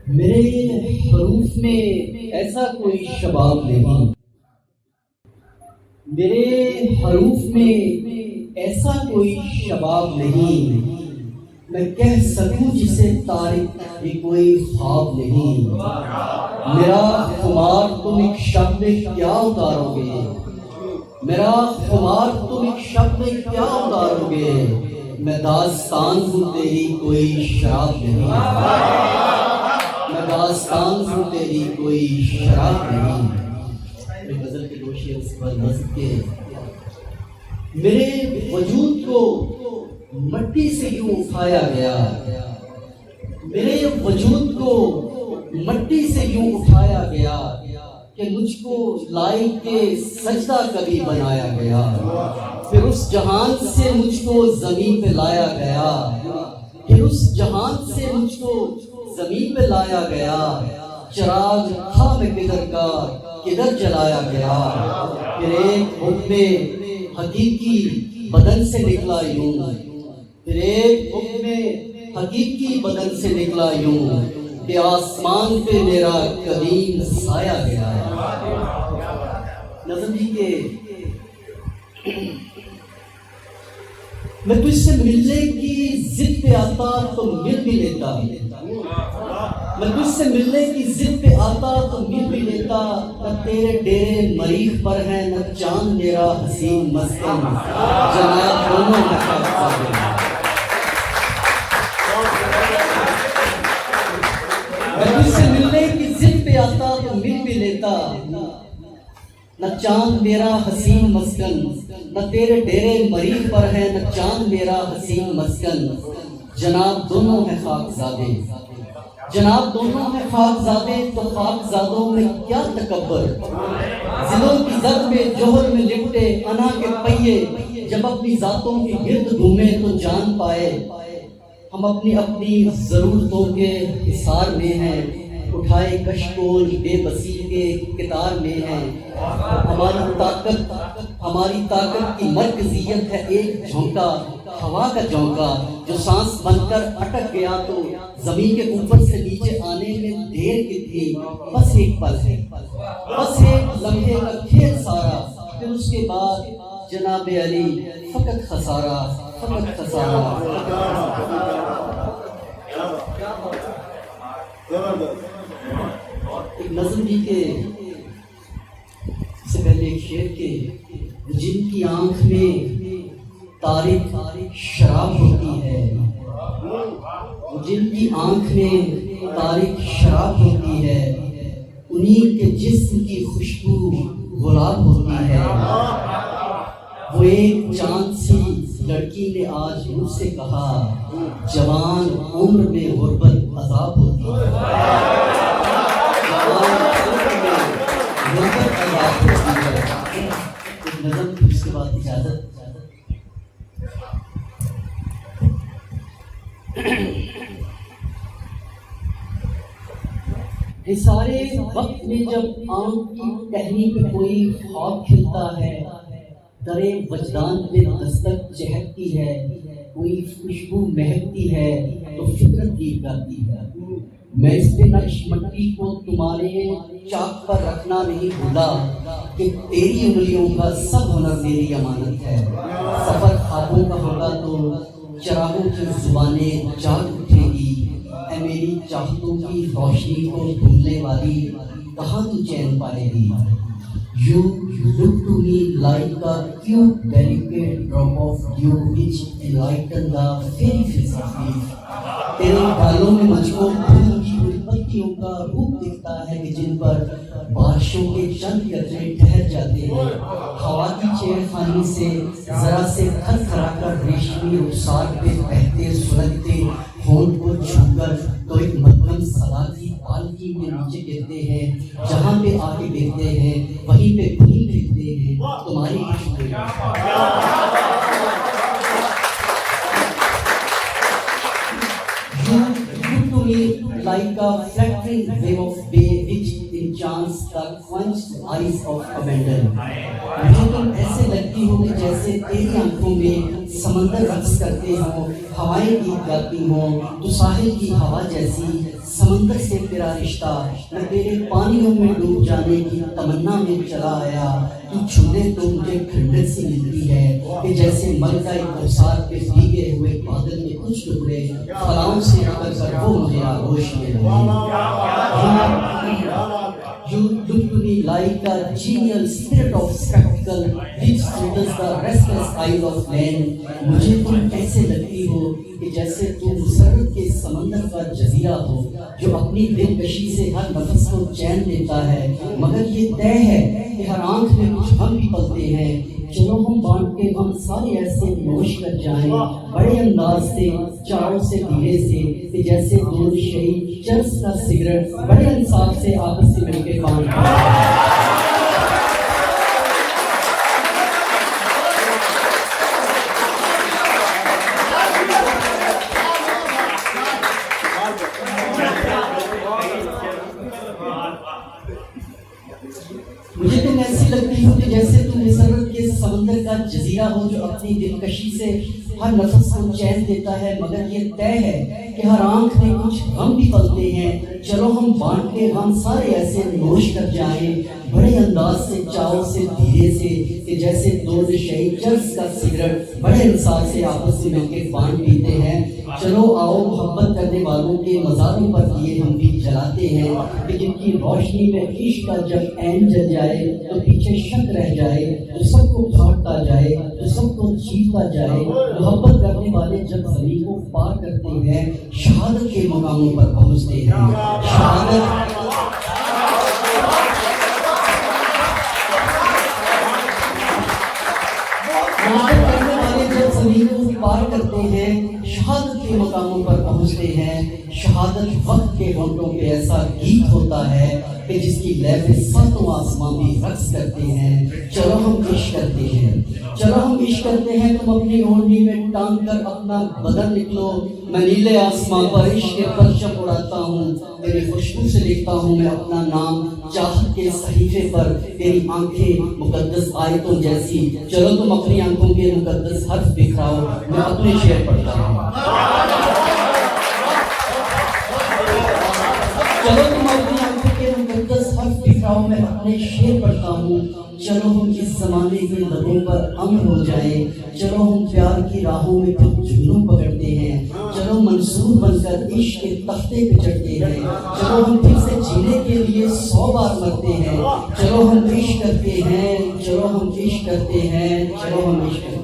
میرے حروف میں ایسا کوئی شباب نہیں، میرے حروف میں ایسا کوئی شباب نہیں، میں کہہ سکوں جسے تاریخ یہ کوئی خواب نہیں۔ میرا خمار تم ایک شب میں کیا اتارو گے، میرا خمار تم ایک شب میں کیا اتارو گے، میں داستان ہوں تیری کوئی شراب نہیں، میں داستان ہوں تیری کوئی شراب نہیں۔ میری غزل کے دو شعر اس پر نظم کے، میرے وجود کو مٹی سے یوں اٹھایا گیا، میرے وجود کو مٹی سے یوں اٹھایا گیا کہ مجھ کو لائق کے سجدہ کبھی بنایا گیا، پھر اس جہان سے مجھ کو زمین پہ لایا گیا، پھر اس جہان سے مجھ کو زمین پہ لایا گیا، چراغ تھا میں کدھر کا کدھر جلایا گیا، پھر ایک حکم حقیقی بدن سے نکلا یوں، پھر ایک حکم حقیقی بدن سے نکلا یوں کہ آسمان پہ میرا قدیم سایہ گیا۔ نظم جی کے میں تجھ سے ملنے کی ضد پہ آتا تو مل بھی لیتا، میں تجھ سے ملنے کی ضد پہ آتا تو مل بھی لیتا، نہ تیرے ڈیرے مریخ پر ہے نہ چاند میرا حسین مسکن، جناب دونوں میں میں تجھ سے ملنے کی ضد پہ آتا تو مل بھی لیتا، نہ چاند میرا حسین مسکن، نہ تیرے ڈیرے مریخ پر ہے نہ چاند میرا حسین مسکن، جناب دونوں ہیں خاک زادے، جناب دونوں ہیں خاک زادے، تو خاک زادوں میں کیا تکبر، ضلعوں کی زد میں جوہر میں لپٹے انا کے پہیے، جب اپنی ذاتوں کی گرد گھومے تو جان پائے، ہم اپنی اپنی ضرورتوں کے حصار میں ہیں، اٹھائے کشکول بے بسی کے کتار میں ہیں، ہماری طاقت کی مرکزیت ہے ایک جھونکا، ہوا کا جھونکا، جو سانس بن کر اٹک گیا تو زمین کے اوپر سے نیچے آنے میں دیر کی تھی، بس ایک پل ہے، بس ایک لمحے کا کھیل سارا، پھر اس کے بعد جناب علی فقط خسارہ، فقط خسارہ۔ ایک نظم جی کے سے پہلے ایک شعر کے، جن کی آنکھ میں تاریخ شراب ہوتی ہے، جن کی آنکھ میں تاریخ شراب ہوتی ہے، انہی کے جسم کی خوشبو گلاب ہوتی ہے، وہ ایک چاند سی لڑکی نے آج مجھ سے کہا، جوان عمر میں غربت عذاب ہوتی ہے، جوان عمر میں غربت عذاب ہوتی ہے۔ ایک نظم اس کے بعد اجازت۔ سارے وقت میں جب آنکھ کی ٹہنی پہ کوئی خواب کھلتا ہے، درے وجدان پہ دستک چہکتی ہے، کوئی خوشبو مہکتی ہے تو فطرت گیر کرتی ہے، میں اس پہ نقش مٹی کو تمہارے چاک پر رکھنا نہیں بھولا کہ تیری انگلیوں کا سب ہنر میری امانت ہے، سفر خوابوں کا ہوگا تو چراغوں کی زبانیں جاگ اٹھے گی، اے میری چاہتوں کی روشنی کو ڈھونڈنے والی کہاں تو چین پائے گی۔ You look to me like a cute, delicate drop of dew which enlighten the very face of me. تیرے بالوں میں مجھ کو پھول کی ان پتیوں کا روپ دکھتا ہے کہ جن پر بارشوں کے چند قطرے ٹھہر جاتے ہیں، ہوا کی چھیڑ خانی سے ذرا سے تھر تھرا کر ریشمی رخسار پہ بہتے سلگتے ہونٹ کو چھو کر تو ایک مدھم صدا کی پالکی میں نیچے گرتے ہیں، جہاں پہ آ کے گرتے ہیں وہیں پہ گھوم پھرتے ہیں تمہاری عشق میں۔ You to me like a flattering wave of day which chance the quenched eyes of abandon. مجھے تم ایسے لگتی ہو کہ جیسے تیری آنکھوں میں سمندر رقص کرتے ہوں، ہوائیں گیت گاتی ہوں، تو ساحل کی ہوا جیسی سمندر سے تیرا رشتہ، میں تیرے پانیوں میں ڈوب جانے کی تمنا میں چلا آیا، تو چھونے تو مجھے ٹھنڈک سی ملتی ہے کہ جیسے ملکہ کوثر پہ بھیگے ہوئے بادل کے کچھ ٹکڑے فلاؤں سے اکڑ کر وہ مجھے آغوش میں لگے. You look to me like a genial spirit of spectacle which soothes the restless isle of man. مجھے تم ایسے لگتی ہو کہ جیسے تم مسرت کے سمندر کا جزیرہ ہو جو اپنی دلکشی سے ہر نفس کو چین دیتا ہے، مگر یہ طے ہے کہ ہر آنکھ میں کچھ ہم بھی پلتے ہیں. چلو ہم بانٹ کے ہم سارے ایسے نوش کر جائیں بڑے انداز سے، چاؤ سے، دھیرے سے، کہ جیسے دو شہید چرس کا سگریٹ بڑے انصاف سے آپس سے مل کے بانٹ. مجھے تم ایسی لگتی ہو کہ جیسے تم مسرت کے سمندر کا جزیرہ ہو جو اپنی دلکشی سے ہر نفس کو چین دیتا ہے، مگر یہ طے ہے کہ ہر آنکھ میں کچھ غم بھی پلتے ہیں. چلو ہم بانٹ کے غم سارے ایسے نوش کر جائیں بڑے انداز سے، چاؤ سے، دھیرے سے، کہ جیسے دو شہید چرس کا سگریٹ بڑے انصاف سے آپس سے مل کے بانٹ پیتے ہیں. چلو آؤ محبت کرنے والوں کے مزاروں پر دیے ہم بھی جلاتے ہیں کہ جن کی روشنی میں عشق کا جب عین جل جائے تو پیچھے شک رہ جائے، تو سب کو گھاٹتا جائے، تو سب کو جیتتا جائے. محبت کرنے والے جب زمین کو پار کرتے ہیں شہادت کے مقاموں پر پہنچتے ہیں. شہادت کرنے والے جب زمین کو پار کرتے ہیں شہادت کے مقاموں پر پہنچتے ہیں. شہادت وقت کے ہونٹوں پہ ایسا گیت ہوتا ہے کہ جس کی لے پہ ساتوں آسمان بھی رقص کرتے ہیں. چلو ہم عشق کرتے ہیں، چلو ہم عشق کرتے ہیں. تم اپنی اونڈی میں ٹانگ کر اپنا بدن نکلو، میں نیلے آسمان پر عشق کے پرچم اڑاتا ہوں. تیری خوشبو سے لکھتا ہوں میں اپنا نام چاہت کے صحیفے پر. تیری آنکھیں مقدس آیتوں جیسی، چلو تم اپنی آنکھوں کے مقدس حرف بکھراؤ، میں اپنے شعر پڑھتا ہوں. چلو تم اپنی آنکھوں کے مقدس حرف بکھراؤ، میں اپنے شعر پڑھتا ہوں. چلو ہم اس زمانے کے لبوں پر امر ہو جائیں، چلو ہم پیار کی راہوں میں پھر جھولوں پکڑتے ہیں. چلو منصور بن کر عشق کے تختے پہ چڑھتے ہیں. چلو ہم پھر سے جینے کے لیے 100 بار مرتے ہیں. چلو ہم عشق کرتے ہیں، چلو ہم عشق کرتے ہیں، چلو ہم عشق کرتے ہیں.